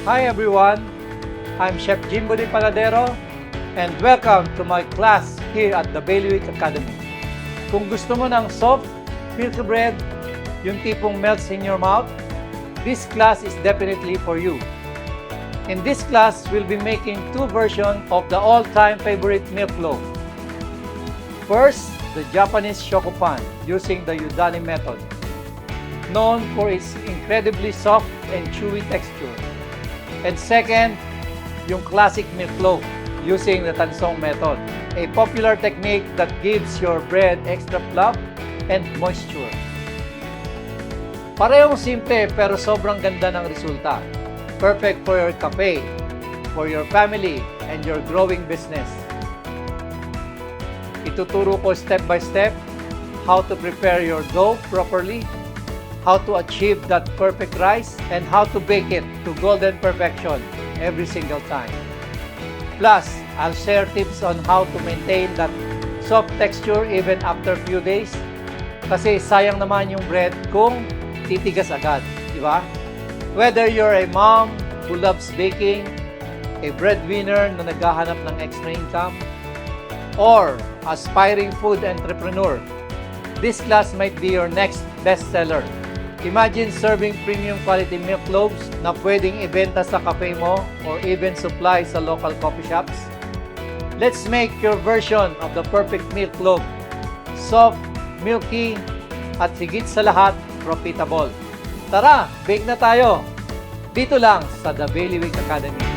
Hi everyone, I'm Chef Jimbo the Panadero and welcome to my class here at the Bailiwick Academy. Kung gusto mo ng soft, milky bread, yung tipong melts in your mouth, this class is definitely for you. In this class, we'll be making two versions of the all-time favorite milk loaf. First, the Japanese Shokupan using the Yudane method, known for its incredibly soft and chewy texture. And second, yung classic milk loaf using the Tangzhong method, a popular technique that gives your bread extra fluff and moisture. Parehong simple pero sobrang ganda ng resulta. Perfect for your cafe, for your family, and your growing business. Ituturo ko step by step how to prepare your dough properly, how to achieve that perfect rise, and how to bake it to golden perfection every single time. Plus, I'll share tips on how to maintain that soft texture even after few days. Kasi sayang naman yung bread kung titigas agad, di ba? Whether you're a mom who loves baking, a breadwinner na naghahanap ng extra income, or aspiring food entrepreneur, this class might be your next bestseller. Imagine serving premium quality milk loaves na pwedeng ibenta sa cafe mo or even supply sa local coffee shops. Let's make your version of the perfect milk loaf. Soft, milky, at higit sa lahat, profitable. Tara, bake na tayo! Dito lang sa The Bailiwick Academy.